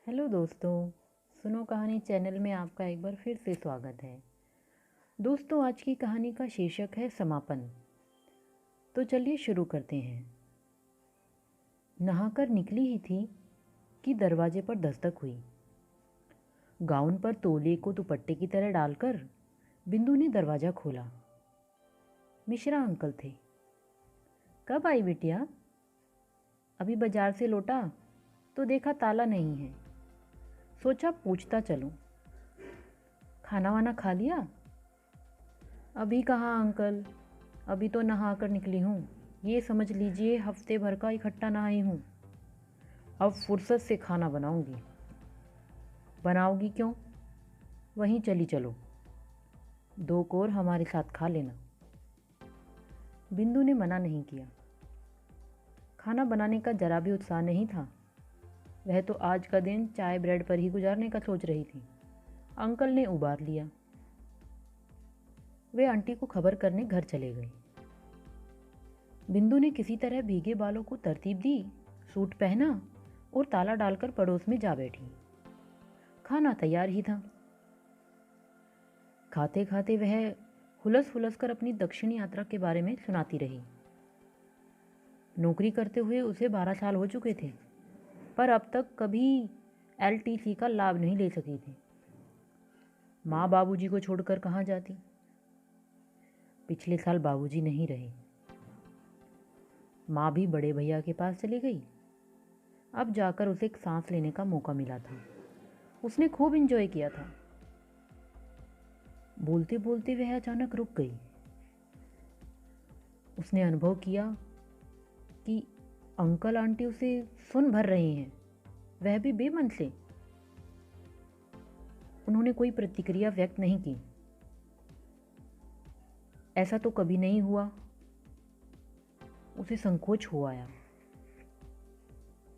Hello दोस्तों, सुनो कहानी चैनल में आपका एक बार फिर से स्वागत है। दोस्तों, आज की कहानी का शीर्षक है समापन। तो चलिए शुरू करते हैं। नहाकर निकली ही थी कि दरवाजे पर दस्तक हुई। गाउन पर तौलिए को दुपट्टे की तरह डालकर बिंदु ने दरवाज़ा खोला। मिश्रा अंकल थे। कब आई बिटिया? अभी बाजार से लौटा तो देखा ताला नहीं है, सोचा पूछता चलूं। खाना वाना खा लिया? अभी कहाँ अंकल, अभी तो नहा कर निकली हूँ। ये समझ लीजिए हफ्ते भर का इकट्ठा नहाई हूँ। अब फुर्सत से खाना बनाऊंगी। बनाओगी क्यों? वहीं चली चलो, 2 कोर हमारे साथ खा लेना। बिंदु ने मना नहीं किया। खाना बनाने का जरा भी उत्साह नहीं था। वह तो आज का दिन चाय ब्रेड पर ही गुजारने का सोच रही थी। अंकल ने उबार लिया। वे आंटी को खबर करने घर चले गए। बिंदु ने किसी तरह भीगे बालों को तरतीब दी, सूट पहना और ताला डालकर पड़ोस में जा बैठी। खाना तैयार ही था। खाते खाते वह हुलस हुलस कर अपनी दक्षिण यात्रा के बारे में सुनाती रही। नौकरी करते हुए उसे 12 साल हो चुके थे, पर अब तक कभी एलटीसी का लाभ नहीं ले सकी थी। माँ बाबूजी को छोड़कर कहाँ जाती? पिछले साल बाबूजी नहीं रहे। माँ भी बड़े भैया के पास चली गई। अब जाकर उसे एक सांस लेने का मौका मिला था। उसने खूब एंजॉय किया था। बोलते बोलते वह अचानक रुक गई। उसने अनुभव किया कि अंकल आंटी उसे सुन भर रहे हैं, वह भी बेमन से। उन्होंने कोई प्रतिक्रिया व्यक्त नहीं की। ऐसा तो कभी नहीं हुआ। उसे संकोच हो आया।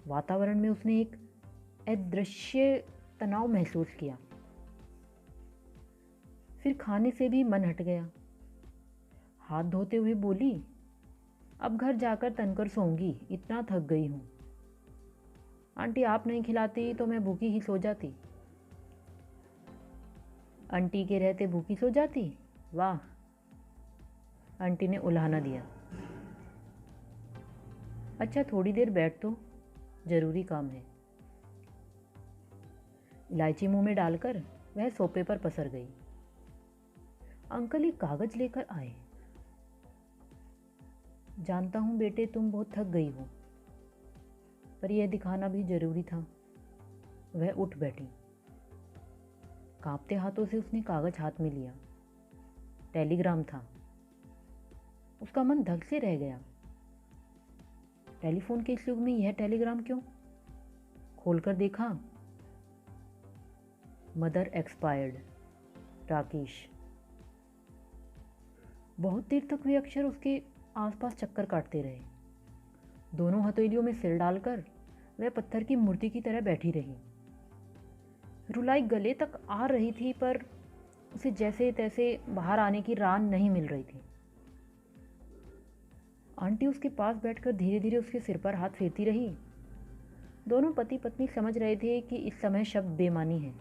वातावरण में उसने एक अदृश्य तनाव महसूस किया। फिर खाने से भी मन हट गया। हाथ धोते हुए बोली, अब घर जाकर तनकर सोऊंगी, इतना थक गई हूँ। आंटी आप नहीं खिलाती तो मैं भूखी ही सो जाती। आंटी के रहते भूखी सो जाती? वाह! आंटी ने उल्हाना दिया। अच्छा थोड़ी देर बैठ तो, जरूरी काम है। इलायची मुंह में डालकर वह सोफे पर पसर गई। अंकल एक कागज लेकर आए। जानता हूं बेटे तुम बहुत थक गई हो, पर यह दिखाना भी जरूरी था। वह उठ बैठी। कांपते हाथों से उसने कागज हाथ में लिया। टेलीग्राम था। उसका मन धक से रह गया। टेलीफोन के इस युग में यह टेलीग्राम क्यों? खोलकर देखा। Mother expired, Rakesh. बहुत देर तक वे अक्षर उसके आसपास चक्कर काटते रहे। दोनों हथेलियों में सिर डालकर वह पत्थर की मूर्ति की तरह बैठी रही। रुलाई गले तक आ रही थी, पर उसे जैसे तैसे बाहर आने की राह नहीं मिल रही थी। आंटी उसके पास बैठकर धीरे धीरे उसके सिर पर हाथ फेरती रही। दोनों पति पत्नी समझ रहे थे कि इस समय शब्द बेमानी है।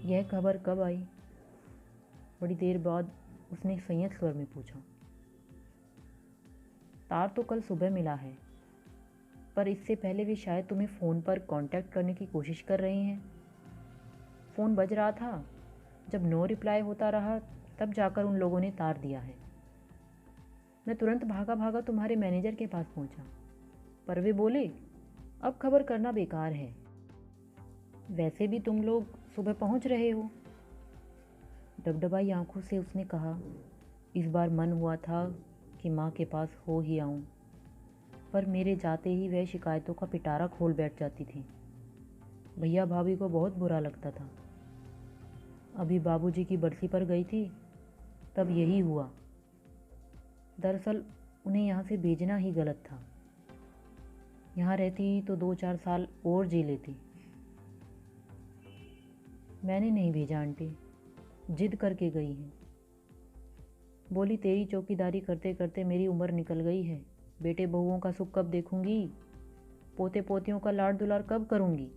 यह खबर कब आई? बड़ी देर बाद उसने संयत स्वर में पूछा। तार तो कल सुबह मिला है, पर इससे पहले वे शायद तुम्हें फ़ोन पर कांटेक्ट करने की कोशिश कर रहे हैं। फ़ोन बज रहा था, जब नो रिप्लाई होता रहा तब जाकर उन लोगों ने तार दिया है। मैं तुरंत भागा भागा तुम्हारे मैनेजर के पास पहुंचा, पर वे बोले अब खबर करना बेकार है। वैसे भी तुम लोग सुबह पहुंच रहे हो। डबडबाई आंखों से उसने कहा, इस बार मन हुआ था कि माँ के पास हो ही आऊं, पर मेरे जाते ही वह शिकायतों का पिटारा खोल बैठ जाती थी। भैया भाभी को बहुत बुरा लगता था। अभी बाबूजी की बरसी पर गई थी, तब यही हुआ। दरअसल उन्हें यहाँ से भेजना ही गलत था। यहाँ रहती तो 2-4 साल और जी लेती। मैंने नहीं भेजा आंटी, जिद करके गई हैं। बोली तेरी चौकीदारी करते करते मेरी उम्र निकल गई है, बेटे बहुओं का सुख कब देखूंगी। पोते पोतियों का लाड दुलार कब करूँगी।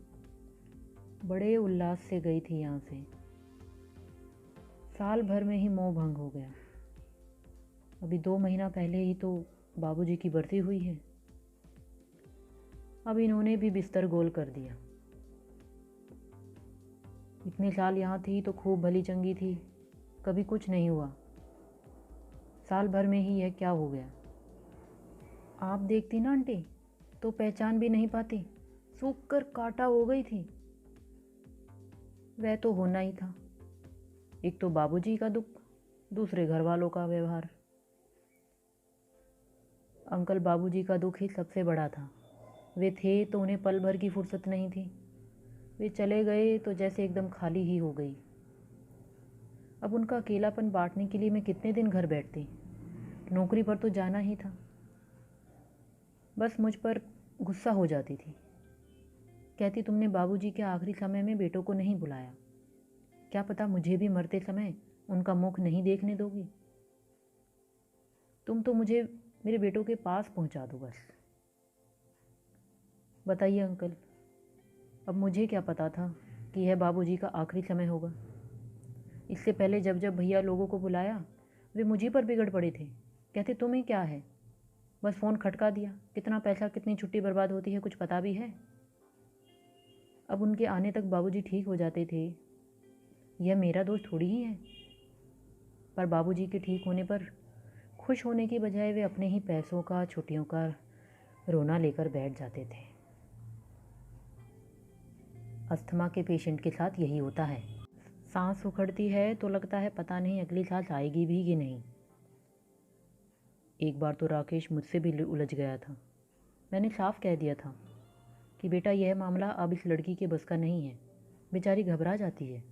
बड़े उल्लास से गई थी यहाँ से। साल भर में ही मोह भंग हो गया। अभी 2 महीना पहले ही तो बाबूजी की बरसी हुई है। अब इन्होंने भी बिस्तर गोल कर दिया। इतने साल यहाँ थी तो खूब भली चंगी थी, कभी कुछ नहीं हुआ। साल भर में ही यह क्या हो गया। आप देखती ना आंटी तो पहचान भी नहीं पाती, सूख कर काटा हो गई थी। वह तो होना ही था। एक तो बाबूजी का दुख, दूसरे घर वालों का व्यवहार। अंकल बाबूजी का दुख ही सबसे बड़ा था। वे थे तो उन्हें पल भर की फुर्सत नहीं थी। वे चले गए तो जैसे एकदम खाली ही हो गई। अब उनका अकेलापन बांटने के लिए मैं कितने दिन घर बैठती। नौकरी पर तो जाना ही था। बस मुझ पर गुस्सा हो जाती थी। कहती तुमने बाबूजी के आखिरी समय में बेटों को नहीं बुलाया, क्या पता मुझे भी मरते समय उनका मुख नहीं देखने दोगी। तुम तो मुझे मेरे बेटों के पास पहुंचा दो बस। बताइए अंकल, अब मुझे क्या पता था कि यह बाबूजी का आखिरी समय होगा। इससे पहले जब जब भैया लोगों को बुलाया वे मुझी पर बिगड़ पड़े थे। कहते तुम्हें क्या है, बस फ़ोन खटका दिया, कितना पैसा कितनी छुट्टी बर्बाद होती है कुछ पता भी है। अब उनके आने तक बाबूजी ठीक हो जाते थे। यह मेरा दोष थोड़ी ही है। पर बाबूजी के ठीक होने पर खुश होने की बजाय वे अपने ही पैसों का, छुट्टियों का रोना लेकर बैठ जाते थे। अस्थमा के पेशेंट के साथ यही होता है। सांस उखड़ती है तो लगता है पता नहीं अगली सांस आएगी भी कि नहीं। एक बार तो राकेश मुझसे भी उलझ गया था। मैंने साफ कह दिया था कि बेटा यह मामला अब इस लड़की के बस का नहीं है। बेचारी घबरा जाती है।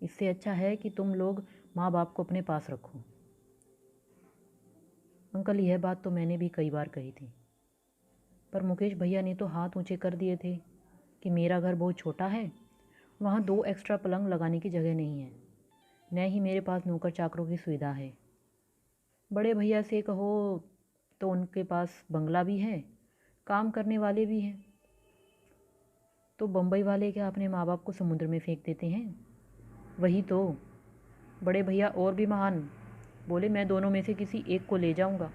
इससे अच्छा है कि तुम लोग माँ बाप को अपने पास रखो। अंकल यह बात तो मैंने भी कई बार कही थी, पर मुकेश भैया ने तो हाथ ऊंचे कर दिए थे कि मेरा घर बहुत छोटा है, वहाँ 2 एक्स्ट्रा पलंग लगाने की जगह नहीं है, न ही मेरे पास नौकर चाकरों की सुविधा है। बड़े भैया से कहो तो उनके पास बंगला भी है, काम करने वाले भी हैं। तो बम्बई वाले क्या अपने माँ बाप को समुद्र में फेंक देते हैं। वही तो बड़े भैया और भी महान बोले, मैं दोनों में से किसी एक को ले जाऊंगा।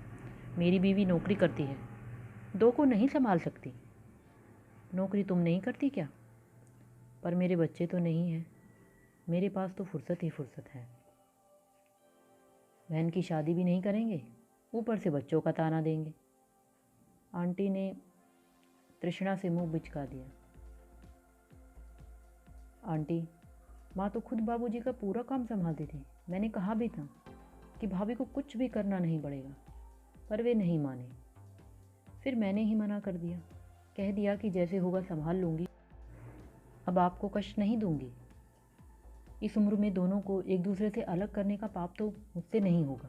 मेरी बीवी नौकरी करती है, 2 को नहीं संभाल सकती। नौकरी तुम नहीं करती क्या? पर मेरे बच्चे तो नहीं हैं, मेरे पास तो फुर्सत ही फुर्सत है। बहन की शादी भी नहीं करेंगे, ऊपर से बच्चों का ताना देंगे। आंटी ने तृष्णा से मुंह बिचका दिया। आंटी, माँ तो खुद बाबूजी का पूरा काम संभालती थी। मैंने कहा भी था कि भाभी को कुछ भी करना नहीं पड़ेगा, पर वे नहीं माने। फिर मैंने ही मना कर दिया, कह दिया कि जैसे होगा संभाल लूँगी, अब आपको कष्ट नहीं दूंगी। इस उम्र में दोनों को एक दूसरे से अलग करने का पाप तो मुझसे नहीं होगा।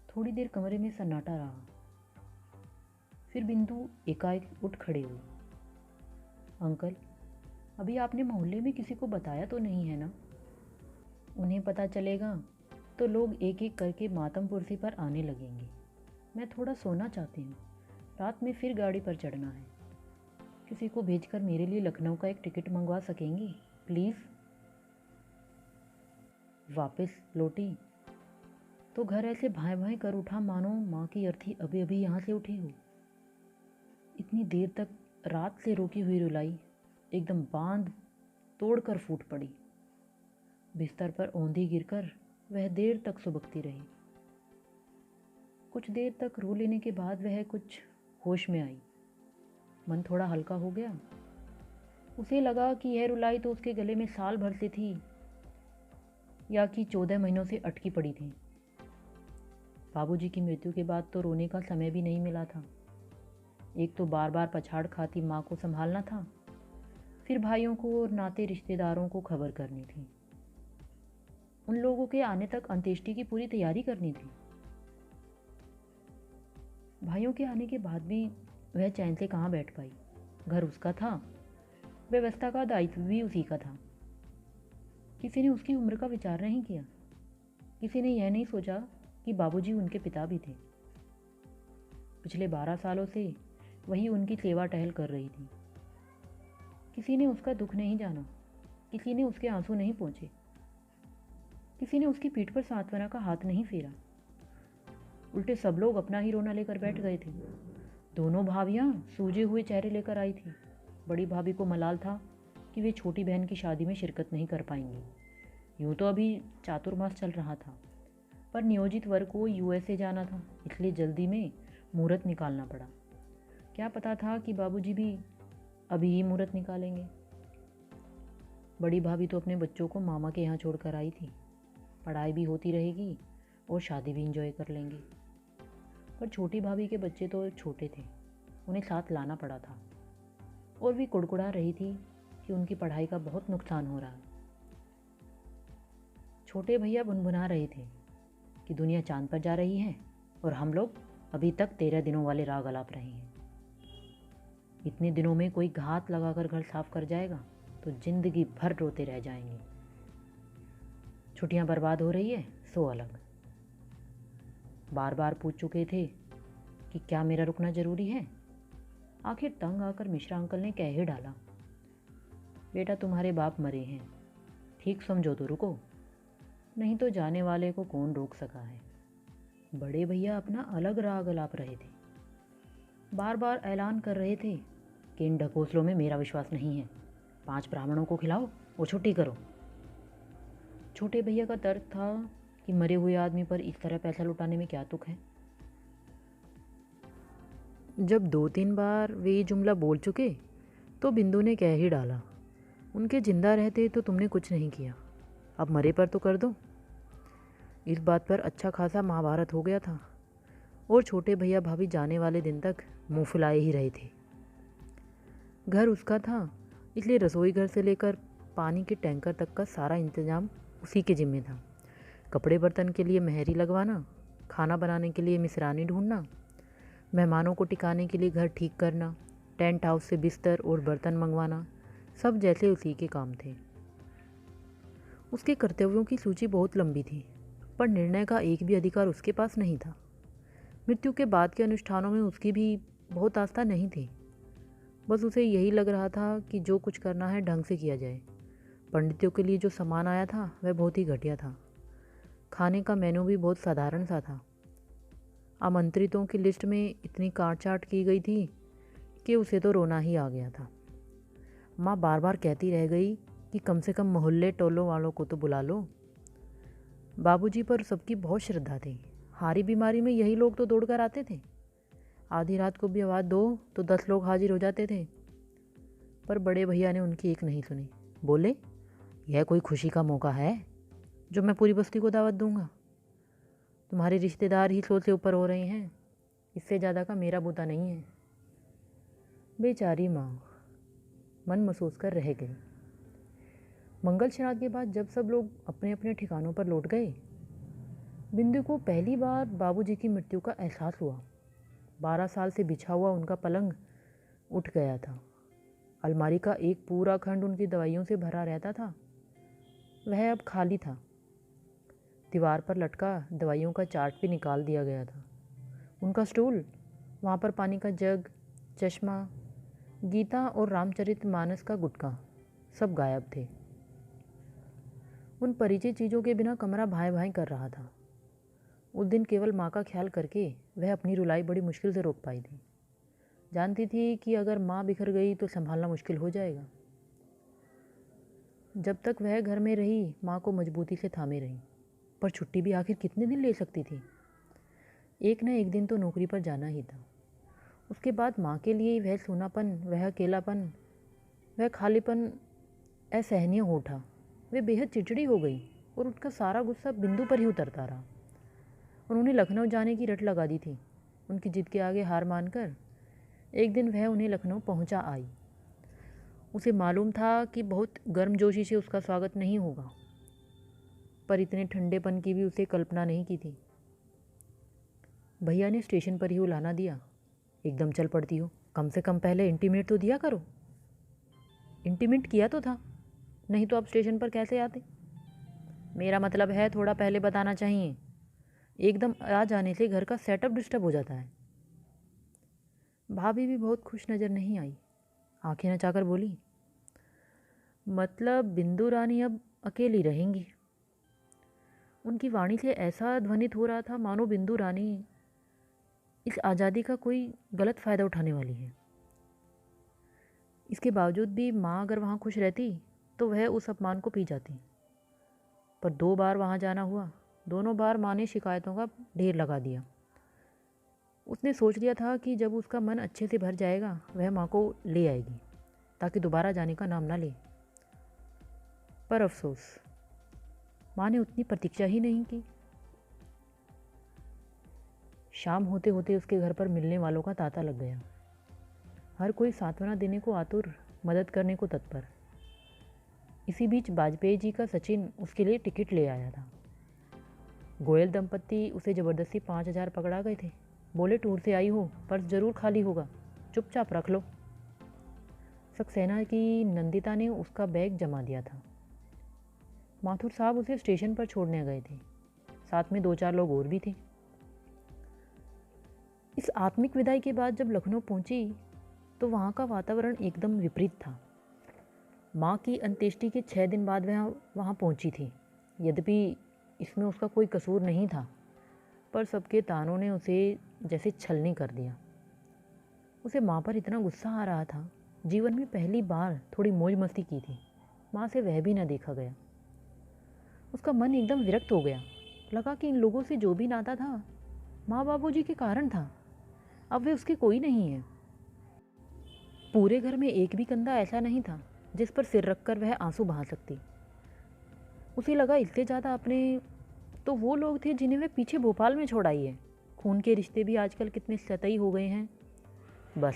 थोड़ी देर कमरे में सन्नाटा रहा। फिर बिंदु एकाएक उठ खड़े हुई। अंकल, अभी आपने मोहल्ले में किसी को बताया तो नहीं है ना? उन्हें पता चलेगा तो लोग एक एक करके मातम कुर्सी पर आने लगेंगे। मैं थोड़ा सोना चाहती हूँ, रात में फिर गाड़ी पर चढ़ना है। किसी को भेजकर मेरे लिए लखनऊ का एक टिकट मंगवा सकेंगी प्लीज़? वापस लौटी तो घर ऐसे भाएं भाएं कर उठा मानो माँ की अर्थी अभी अभी यहाँ से उठी हो। इतनी देर तक रात से रोकी हुई रुलाई एकदम बांध तोड़ कर फूट पड़ी। बिस्तर पर औंधी गिरकर वह देर तक सुबकती रही। कुछ देर तक रो लेने के बाद वह कुछ होश में आई। मन थोड़ा हल्का हो गया। उसे लगा कि यह रुलाई तो उसके गले में साल भर से थी या कि 14 महीनों से अटकी पड़ी थी। बाबूजी की मृत्यु के बाद तो रोने का समय भी नहीं मिला था। एक तो बार बार पछाड़ खाती माँ को संभालना था, फिर भाइयों को और नाते रिश्तेदारों को खबर करनी थी। उन लोगों के आने तक अंत्येष्टि की पूरी तैयारी करनी थी। भाइयों के आने के बाद भी वह चैन से कहाँ बैठ पाई। घर उसका था, व्यवस्था का दायित्व भी उसी का था। किसी ने उसकी उम्र का विचार नहीं किया। किसी ने यह नहीं सोचा कि बाबूजी उनके पिता भी थे। पिछले 12 सालों से वही उनकी सेवा टहल कर रही थी। किसी ने उसका दुख नहीं जाना, किसी ने उसके आंसू नहीं पोंछे, किसी ने उसकी पीठ पर सांत्वना का हाथ नहीं फेरा। उल्टे सब लोग अपना ही रोना लेकर बैठ गए थे। दोनों भाभियां सूजे हुए चेहरे लेकर आई थी। बड़ी भाभी को मलाल था कि वे छोटी बहन की शादी में शिरकत नहीं कर पाएंगी। यूँ तो अभी चातुर्मास चल रहा था, पर नियोजित वर्ग को यूएसए जाना था, इसलिए जल्दी में मुहूर्त निकालना पड़ा। क्या पता था कि बाबूजी भी अभी ही मुहूर्त निकालेंगे। बड़ी भाभी तो अपने बच्चों को मामा के यहाँ छोड़कर आई थी। पढ़ाई भी होती रहेगी और शादी भी इंजॉय कर लेंगे। पर छोटी भाभी के बच्चे तो छोटे थे, उन्हें साथ लाना पड़ा था। और भी कुड़कुड़ा रही थी कि उनकी पढ़ाई का बहुत नुकसान हो रहा है। छोटे भैया भुनभुना रहे थे कि दुनिया चांद पर जा रही है और हम लोग अभी तक 13 दिनों वाले राग अलाप रहे हैं। इतने दिनों में कोई घात लगाकर घर साफ कर जाएगा तो जिंदगी भर रोते रह जाएंगे। छुट्टियां बर्बाद हो रही है सो अलग। बार बार पूछ चुके थे कि क्या मेरा रुकना जरूरी है। आखिर तंग आकर मिश्रा अंकल ने कह ही डाला, बेटा तुम्हारे बाप मरे हैं, ठीक समझो तो रुको, नहीं तो जाने वाले को कौन रोक सका है। बड़े भैया अपना अलग राग अलाप रहे थे। बार बार ऐलान कर रहे थे कि इन ढकोसलों में मेरा विश्वास नहीं है। 5 ब्राह्मणों को खिलाओ और छुट्टी करो। छोटे भैया का तर्क था कि मरे हुए आदमी पर इस तरह पैसा लुटाने में क्या तुक है। जब 2-3 बार वे ये जुमला बोल चुके तो बिंदु ने कह ही डाला, उनके जिंदा रहते तो तुमने कुछ नहीं किया, अब मरे पर तो कर दो। इस बात पर अच्छा खासा महाभारत हो गया था और छोटे भैया भाभी जाने वाले दिन तक मुंह फुलाए ही रहे थे। घर उसका था, इसलिए रसोई घर से लेकर पानी के टैंकर तक का सारा इंतजाम उसी के जिम्मे था। कपड़े बर्तन के लिए मेहरी लगवाना, खाना बनाने के लिए मिसरानी ढूंढना, मेहमानों को टिकाने के लिए घर ठीक करना, टेंट हाउस से बिस्तर और बर्तन मंगवाना, सब जैसे उसी के काम थे। उसके कर्तव्यों की सूची बहुत लंबी थी, पर निर्णय का एक भी अधिकार उसके पास नहीं था। मृत्यु के बाद के अनुष्ठानों में उसकी भी बहुत आस्था नहीं थी। बस उसे यही लग रहा था कि जो कुछ करना है ढंग से किया जाए। पंडितों के लिए जो सामान आया था वह बहुत ही घटिया था। खाने का मेनू भी बहुत साधारण सा था। आमंत्रितों की लिस्ट में इतनी काट छाट की गई थी कि उसे तो रोना ही आ गया था। माँ बार बार कहती रह गई कि कम से कम मोहल्ले टोलों वालों को तो बुला लो। बाबूजी पर सबकी बहुत श्रद्धा थी। हारी बीमारी में यही लोग तो दौड़कर आते थे। आधी रात को भी आवाज़ दो तो 10 लोग हाजिर हो जाते थे। पर बड़े भैया ने उनकी एक नहीं सुनी। बोले, यह कोई खुशी का मौका है जो मैं पूरी बस्ती को दावत दूंगा? तुम्हारे रिश्तेदार ही 100 से ऊपर हो रहे हैं, इससे ज़्यादा का मेरा बूता नहीं है। बेचारी माँ मन महसूस कर रह गई। मंगल श्राद्ध के बाद जब सब लोग अपने अपने ठिकानों पर लौट गए, बिंदु को पहली बार बाबूजी की मृत्यु का एहसास हुआ। 12 साल से बिछा हुआ उनका पलंग उठ गया था। अलमारी का एक पूरा खंड उनकी दवाइयों से भरा रहता था, वह अब खाली था। दीवार पर लटका दवाइयों का चार्ट भी निकाल दिया गया था। उनका स्टूल, वहाँ पर पानी का जग, चश्मा, गीता और रामचरितमानस का गुटका सब गायब थे। उन परिचित चीज़ों के बिना कमरा भाई भाई कर रहा था। उस दिन केवल माँ का ख्याल करके वह अपनी रुलाई बड़ी मुश्किल से रोक पाई थी। जानती थी कि अगर माँ बिखर गई तो संभालना मुश्किल हो जाएगा। जब तक वह घर में रही माँ को मजबूती से थामे रही, पर छुट्टी भी आखिर कितने दिन ले सकती थी। एक न एक दिन तो नौकरी पर जाना ही था। उसके बाद माँ के लिए वह सूनापन, वह अकेलापन, वह खालीपन असहनीय हो उठा। वे बेहद चिड़चिड़ी हो गई और उसका सारा गुस्सा बिंदु पर ही उतरता रहा। उन्होंने लखनऊ जाने की रट लगा दी थी। उनकी जिद के आगे हार मानकर एक दिन वह उन्हें लखनऊ पहुंचा आई। उसे मालूम था कि बहुत गर्मजोशी से उसका स्वागत नहीं होगा, पर इतने ठंडेपन की भी उसे कल्पना नहीं की थी। भैया ने स्टेशन पर ही उलाहना दिया, एकदम चल पड़ती हो, कम से कम पहले इंटीमेट तो दिया करो। इंटीमेट किया तो था, नहीं तो आप स्टेशन पर कैसे आते? मेरा मतलब है थोड़ा पहले बताना चाहिए। एकदम आ जाने से घर का सेटअप डिस्टर्ब हो जाता है। भाभी भी बहुत खुश नज़र नहीं आई। आंखें नचाकर बोली, मतलब बिंदु रानी अब अकेली रहेंगी। उनकी वाणी से ऐसा ध्वनित हो रहा था मानो बिंदु रानी इस आज़ादी का कोई गलत फ़ायदा उठाने वाली है। इसके बावजूद भी माँ अगर वहाँ खुश रहती तो वह उस अपमान को पी जाती। पर 2 बार वहाँ जाना हुआ, दोनों बार माँ ने शिकायतों का ढेर लगा दिया। उसने सोच लिया था कि जब उसका मन अच्छे से भर जाएगा वह माँ को ले आएगी ताकि दोबारा जाने का नाम ना ले। पर अफसोस, माँ ने उतनी प्रतीक्षा ही नहीं की। शाम होते होते उसके घर पर मिलने वालों का तांता लग गया। हर कोई सांत्वना देने को आतुर, मदद करने को तत्पर। इसी बीच वाजपेयी जी का सचिन उसके लिए टिकट ले आया था। गोयल दंपत्ति उसे ज़बरदस्ती 5,000 पकड़ा गए थे। बोले, टूर से आई हो, पर्स जरूर खाली होगा, चुपचाप रख लो। सक्सेना की नंदिता ने उसका बैग जमा दिया था। माथुर साहब उसे स्टेशन पर छोड़ने गए थे। साथ में 2-4 लोग और भी थे। इस आत्मिक विदाई के बाद जब लखनऊ पहुंची तो वहाँ का वातावरण एकदम विपरीत था। माँ की अंत्येष्टि के 6 दिन बाद वह वहाँ पहुंची थी। यद्यपि इसमें उसका कोई कसूर नहीं था, पर सबके तानों ने उसे जैसे छलनी कर दिया। उसे माँ पर इतना गुस्सा आ रहा था। जीवन में पहली बार थोड़ी मौज मस्ती की थी। माँ से वह भी न देखा गया। उसका मन एकदम विरक्त हो गया। लगा कि इन लोगों से जो भी नाता था माँ बाबूजी के कारण था। अब वे उसके कोई नहीं है। पूरे घर में एक भी कंधा ऐसा नहीं था जिस पर सिर रखकर वह आंसू बहा सकती। उसे लगा इससे ज़्यादा अपने तो वो लोग थे जिन्हें वह पीछे भोपाल में छोड़ आई है। खून के रिश्ते भी आजकल कितने सतही हो गए हैं। बस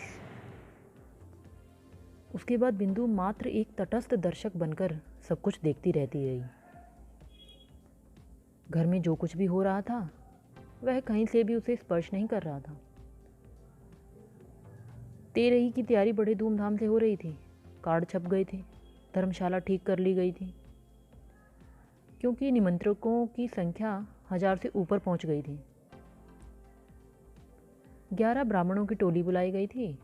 उसके बाद बिंदु मात्र एक तटस्थ दर्शक बनकर सब कुछ देखती रहती रही। घर में जो कुछ भी हो रहा था वह कहीं से भी उसे स्पर्श नहीं कर रहा था। तेरही की तैयारी बड़े धूमधाम से हो रही थी। कार्ड छप गए थे, धर्मशाला ठीक कर ली गई थी, क्योंकि निमंत्रकों की संख्या 1000 से ऊपर पहुंच गई थी। 11 ब्राह्मणों की टोली बुलाई गई थी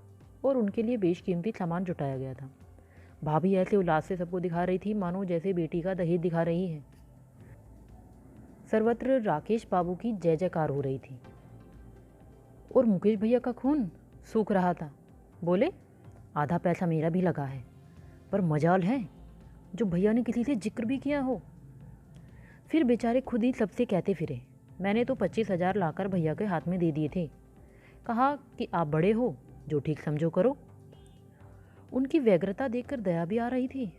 और उनके लिए बेशकीमती सामान जुटाया गया था। भाभी ऐसे उल्लास से सबको दिखा रही थी मानो जैसे बेटी का दहेज दिखा रही है। सर्वत्र राकेश बाबू की जय जयकार हो रही थी और मुकेश भैया का खून सूख रहा था। बोले, आधा पैसा मेरा भी लगा है, पर मजाल है जो भैया ने किसी से जिक्र भी किया हो। फिर बेचारे खुद ही सबसे कहते फिरे। मैंने तो 25,000 लाकर भैया के हाथ में दे दिए थे। कहा कि आप बड़े हो, जो ठीक समझो करो। उनकी व्यग्रता देखकर दया भी आ रही थी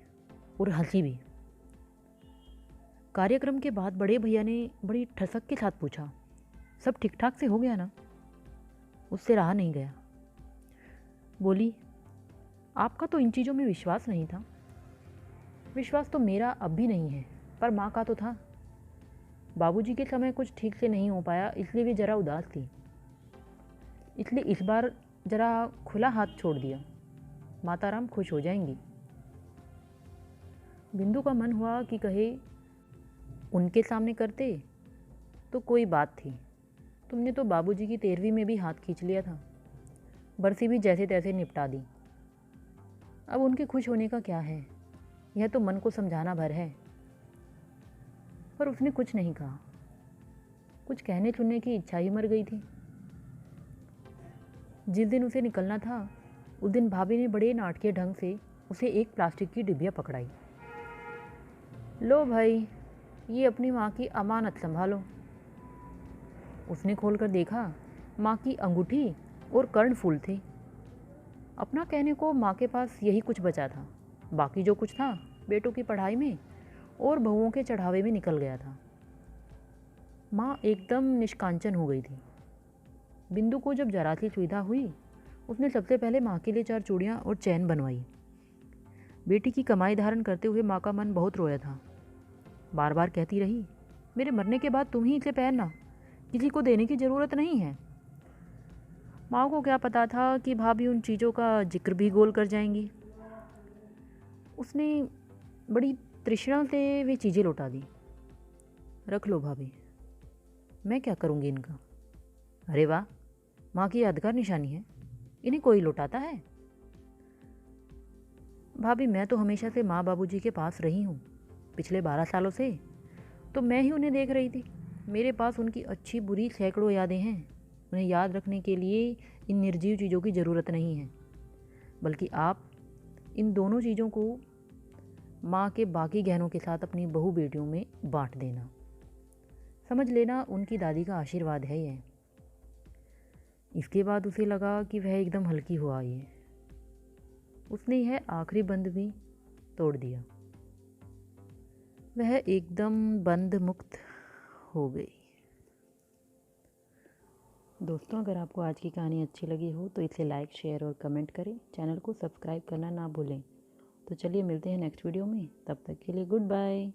और हंसी भी। कार्यक्रम के बाद बड़े भैया ने बड़ी ठसक के साथ पूछा, सब ठीक ठाक से हो गया ना? उससे रहा नहीं गया। बोली, आपका तो इन चीज़ों में विश्वास नहीं था। विश्वास तो मेरा अब भी नहीं है, पर माँ का तो था। बाबूजी के समय कुछ ठीक से नहीं हो पाया, इसलिए वे ज़रा उदास थी। इसलिए इस बार ज़रा खुला हाथ छोड़ दिया। माताराम खुश हो जाएंगी। बिंदु का मन हुआ कि कहे, उनके सामने करते तो कोई बात थी। तुमने तो बाबूजी की 13वीं में भी हाथ खींच लिया था। बरसी भी जैसे तैसे निपटा दी। अब उनके खुश होने का क्या है? यह तो मन को समझाना भर है। पर उसने कुछ नहीं कहा। कुछ कहने सुनने की इच्छा ही मर गई थी। जिस दिन उसे निकलना था उस दिन भाभी ने बड़े नाटकीय ढंग से उसे एक प्लास्टिक की डिबिया पकड़ाई। लो भाई, ये अपनी माँ की अमानत संभालो। उसने खोलकर देखा, माँ की अंगूठी और कर्णफूल थे। अपना कहने को माँ के पास यही कुछ बचा था। बाकी जो कुछ था बेटों की पढ़ाई में और बहुओं के चढ़ावे में निकल गया था। माँ एकदम निष्कांचन हो गई थी। बिंदु को जब जरा सी सुविधा हुई उसने सबसे पहले माँ के लिए 4 चूड़ियाँ और चैन बनवाई। बेटी की कमाई धारण करते हुए माँ का मन बहुत रोया था। बार बार कहती रही, मेरे मरने के बाद तुम ही इसे पहनना, किसी को देने की ज़रूरत नहीं है। माँ को क्या पता था कि भाभी उन चीज़ों का जिक्र भी गोल कर जाएंगी। उसने बड़ी तृष्णा से वे चीज़ें लौटा दी। रख लो भाभी, मैं क्या करूँगी इनका? अरे वाह, माँ की यादगार निशानी है। इन्हें कोई लौटाता है? भाभी, मैं तो हमेशा से माँ बाबूजी के पास रही हूँ। पिछले 12 सालों से तो मैं ही उन्हें देख रही थी। मेरे पास उनकी अच्छी बुरी सैकड़ों यादें हैं। उन्हें याद रखने के लिए इन निर्जीव चीज़ों की ज़रूरत नहीं है, बल्कि आप इन दोनों चीज़ों को माँ के बाकी गहनों के साथ अपनी बहू बेटियों में बांट देना। समझ लेना उनकी दादी का आशीर्वाद है यह। इसके बाद उसे लगा कि वह एकदम हल्की हो आई है। उसने यह आखिरी बंद भी तोड़ दिया। वह एकदम बंद मुक्त हो गई। दोस्तों, अगर आपको आज की कहानी अच्छी लगी हो तो इसे लाइक, शेयर और कमेंट करें। चैनल को सब्सक्राइब करना ना भूलें। तो चलिए मिलते हैं नेक्स्ट वीडियो में। तब तक के लिए गुड बाय।